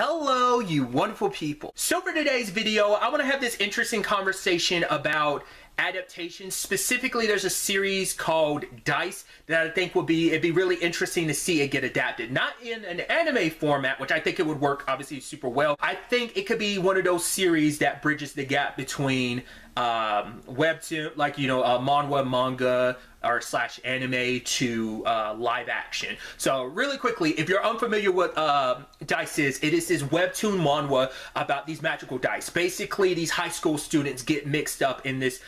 Hello, you wonderful people. So for today's video, I want to have this interesting conversation about adaptations. Specifically, there's a series called VIDS that I think it'd be really interesting to see it get adapted. Not in an anime format, which I think it would work obviously super well. I think it could be one of those series that bridges the gap between Webtoon, like, manhwa, manga, or slash anime to live action. So really quickly, if you're unfamiliar with DICE is, it is this Webtoon manhwa about these magical dice. Basically, these high school students get mixed up in this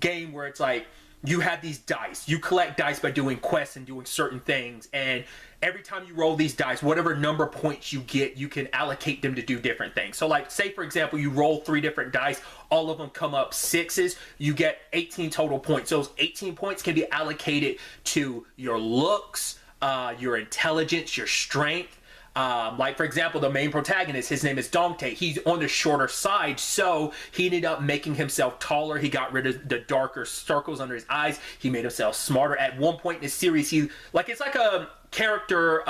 game where it's like, you have these dice. You collect dice by doing quests and doing certain things, and every time you roll these dice, whatever number points you get, you can allocate them to do different things. So like, say for example, you roll 3 different dice, all of them come up 6s, you get 18 total points. Those 18 points can be allocated to your looks, your intelligence, your strength. Like for example, the main protagonist, his name is Dante. He's on the shorter side, so he ended up making himself taller. He got rid of the darker circles under his eyes. He made himself smarter. At one point in the series, it's like a character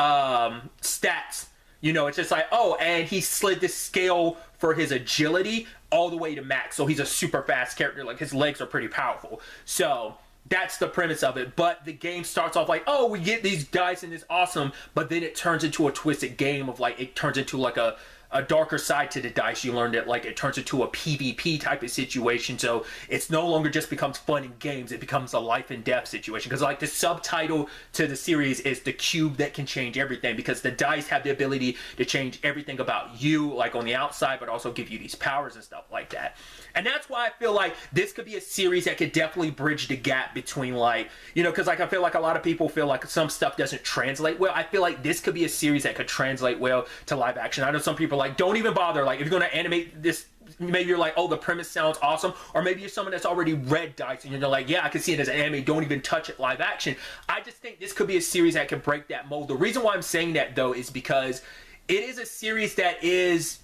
stats. It's just like, oh, and he slid the scale for his agility all the way to max. So he's a super fast character. Like, his legs are pretty powerful. So that's the premise of it. But the game starts off like, oh, we get these dice and it's awesome, but then it turns into a twisted game of like, it turns into like a darker side to the dice. You learn that like it turns into a PvP type of situation, so it's no longer just becomes fun in games, it becomes a life and death situation. Because like the subtitle to the series is the cube that can change everything, because the dice have the ability to change everything about you, like on the outside, but also give you these powers and stuff like that. And that's why I feel like this could be a series that could definitely bridge the gap between, like, because like I feel like a lot of people feel like some stuff doesn't translate well. I feel like this could be a series that could translate well to live action. I know some people like, don't even bother. Like, if you're going to animate this, maybe you're like, oh, the premise sounds awesome. Or maybe you're someone that's already read DICE and you're like, yeah, I can see it as an anime. Don't even touch it live action. I just think this could be a series that could break that mold. The reason why I'm saying that, though, is because it is a series that is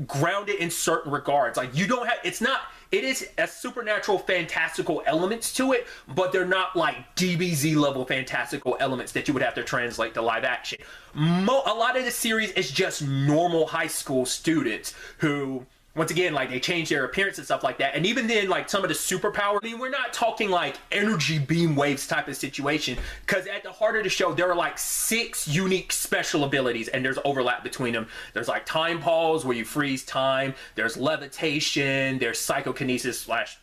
grounded in certain regards. Like, it is a supernatural fantastical elements to it, but they're not like DBZ level fantastical elements that you would have to translate to live action. A lot of the series is just normal high school students who, once again, like, they change their appearance and stuff like that. And even then, like, some of the superpower, I mean, we're not talking like energy beam waves type of situation, because at the heart of the show, there are like 6 unique special abilities, and there's overlap between them. There's like time pause, where you freeze time. There's levitation. There's psychokinesis slash,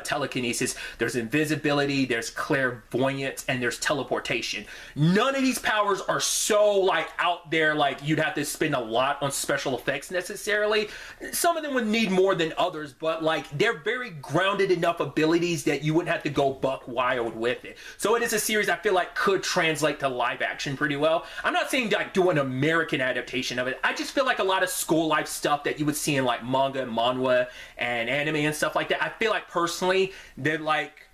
telekinesis. There's invisibility. There's clairvoyance, and there's teleportation. None of these powers are so like out there, like you'd have to spend a lot on special effects necessarily. Some of them would need more than others, but like, they're very grounded enough abilities that you wouldn't have to go buck wild with it. So it is a series I feel like could translate to live action pretty well. I'm not saying like do an American adaptation of it. I just feel like a lot of school life stuff that you would see in like manga and manhwa and anime and stuff like that, I feel like personally they're like,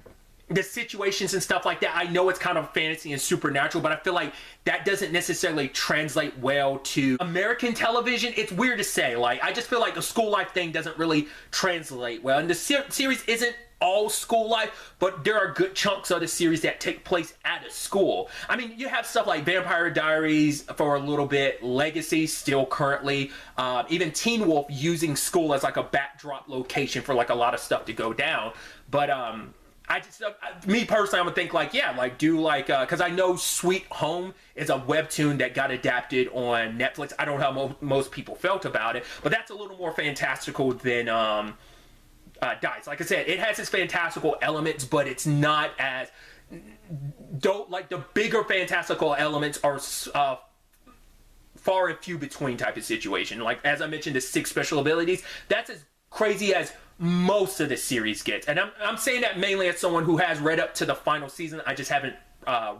the situations and stuff like that, I know it's kind of fantasy and supernatural, but I feel like that doesn't necessarily translate well to American television. It's weird to say. Like, I just feel like the school life thing doesn't really translate well. And the series isn't all school life, but there are good chunks of the series that take place at a school. I mean, you have stuff like Vampire Diaries for a little bit, Legacy still currently, even Teen Wolf using school as like a backdrop location for like a lot of stuff to go down. But I just, me personally, I would think like, yeah, like do like, because I know Sweet Home is a webtoon that got adapted on Netflix. I don't know how most people felt about it, but that's a little more fantastical than DICE. Like I said, it has its fantastical elements, but it's not as, like the bigger fantastical elements are far and few between type of situation. Like, as I mentioned, the 6 special abilities, that's as crazy as most of the series gets. And I'm saying that mainly as someone who has read up to the final season. I just haven't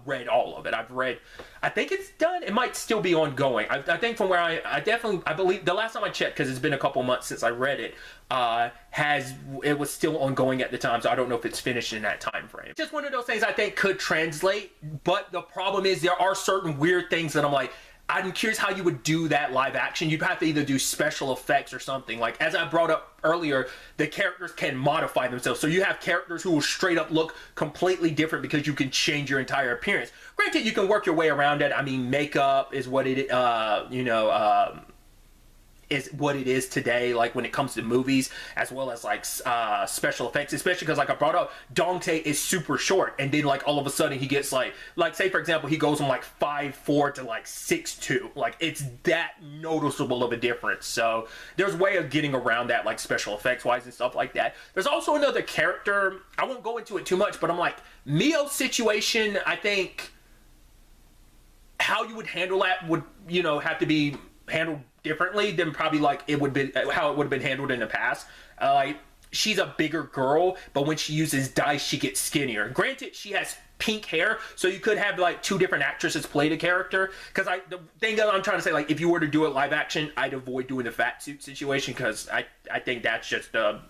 read all of it. I think it's done. It might still be ongoing. I think from where I believe the last time I checked, because it's been a couple months since I read it, it was still ongoing at the time, so I don't know if it's finished in that time frame. Just one of those things I think could translate, but the problem is there are certain weird things that I'm like, I'm curious how you would do that live action. You'd have to either do special effects or something. Like, as I brought up earlier, the characters can modify themselves. So you have characters who will straight up look completely different because you can change your entire appearance. Granted, you can work your way around it. I mean, makeup is what it, is what it is today, like when it comes to movies as well as like special effects, especially because like I brought up, Dante is super short, and then like all of a sudden he gets like say for example he goes from like 5'4" to like 6'2", like it's that noticeable of a difference. So there's a way of getting around that, like special effects wise and stuff like that. There's also another character, I won't go into it too much, but I'm like, Mio's situation, I think how you would handle that would, you know, have to be handled differently than probably like it would be how it would have been handled in the past. Like she's a bigger girl, but when she uses dice, she gets skinnier. Granted, she has pink hair, so you could have like two different actresses play the character. Because the thing that I'm trying to say, like if you were to do it live action, I'd avoid doing the fat suit situation, because I think that's just a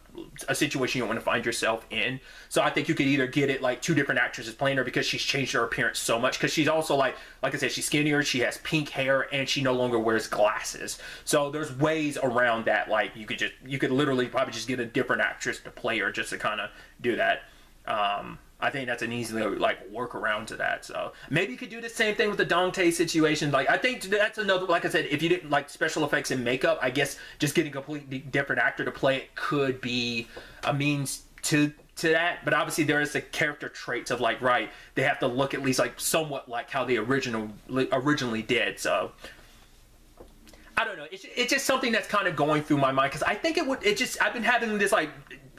situation you don't want to find yourself in. So I think you could either get it like two different actresses playing her, because she's changed her appearance so much, because she's also like I said, she's skinnier, she has pink hair, and she no longer wears glasses. So there's ways around that. Like you could literally probably just get a different actress to play her just to kind of do that. I think that's an easy like workaround to that. So maybe you could do the same thing with the Dante situation. Like I think that's another, like I said, if you didn't like special effects and makeup, I guess just getting a completely different actor to play it could be a means to that. But obviously there is the character traits of like, right, they have to look at least like somewhat like how they originally did. So I don't know. It's just something that's kind of going through my mind, because I think I've been having this like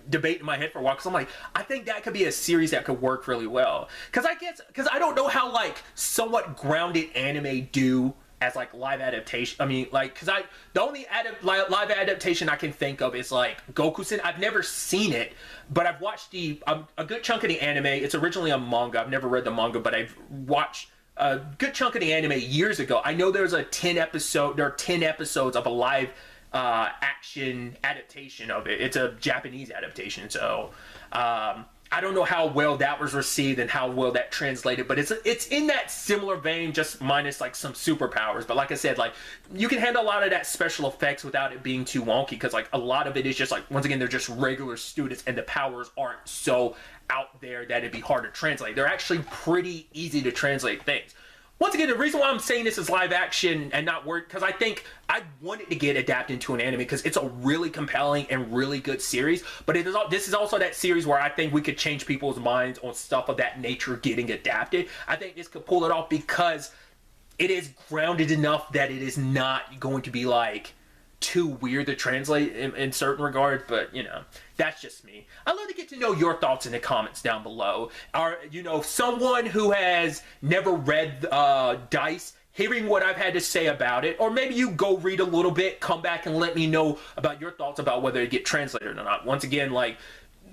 debate in my head for a while, because I'm like, I think that could be a series that could work really well. Because I don't know how like somewhat grounded anime do as like live adaptation. I mean, like, because the only live adaptation I can think of is like Goku-sen. I've never seen it, but I've watched a good chunk of the anime. It's originally a manga. I've never read the manga, but I've watched a good chunk of the anime years ago. I know there are 10 episodes of a live action adaptation of it. It's a Japanese adaptation, so I don't know how well that was received and how well that translated, but it's in that similar vein, just minus like some superpowers. But like I said, like you can handle a lot of that special effects without it being too wonky, because like a lot of it is just like, once again, they're just regular students and the powers aren't so out there that it'd be hard to translate. They're actually pretty easy to translate things. Once again, the reason why I'm saying this is live action and not word, because I think I want it to get adapted into an anime, because it's a really compelling and really good series. But this is also that series where I think we could change people's minds on stuff of that nature getting adapted. I think this could pull it off, because it is grounded enough that it is not going to be like too weird to translate in certain regards. But you know, that's just me. I'd love to get to know your thoughts in the comments down below. Are you know someone who has never read Dice, hearing what I've had to say about it, or maybe you go read a little bit, come back and let me know about your thoughts about whether it get translated or not. Once again, like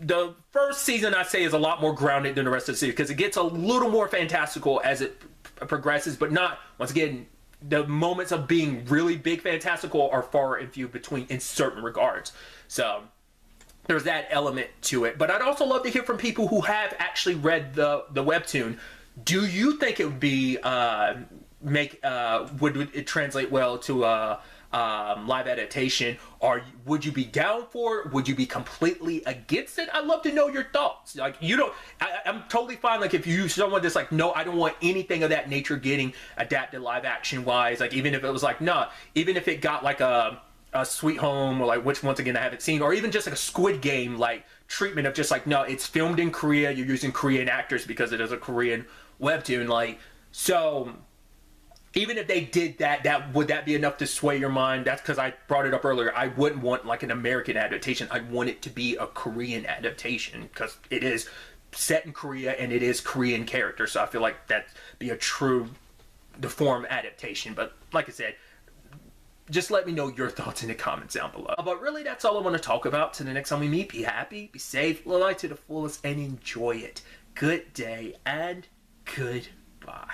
the first season I say is a lot more grounded than the rest of the series, because it gets a little more fantastical as it progresses, but not, once again, the moments of being really big fantastical are far and few between in certain regards. So there's that element to it. But I'd also love to hear from people who have actually read the Webtoon. Do you think it would be would it translate well to live adaptation, or would you be down for it? Would you be completely against it? I'd love to know your thoughts. Like, you don't, I'm totally fine. Like, if you someone that's like, no, I don't want anything of that nature getting adapted live action wise. Like, even if it was like, nah, even if it got like a Sweet Home, or like, which once again I haven't seen, or even just like a Squid Game like treatment of just like, no, it's filmed in Korea, you're using Korean actors because it is a Korean webtoon. Like, so even if they did that, would that be enough to sway your mind? That's because I brought it up earlier. I wouldn't want like an American adaptation. I want it to be a Korean adaptation, because it is set in Korea and it is Korean characters. So I feel like that'd be a true deformed adaptation. But like I said, just let me know your thoughts in the comments down below. But really, that's all I want to talk about. Till the next time we meet, be happy, be safe, live life to the fullest, and enjoy it. Good day and goodbye.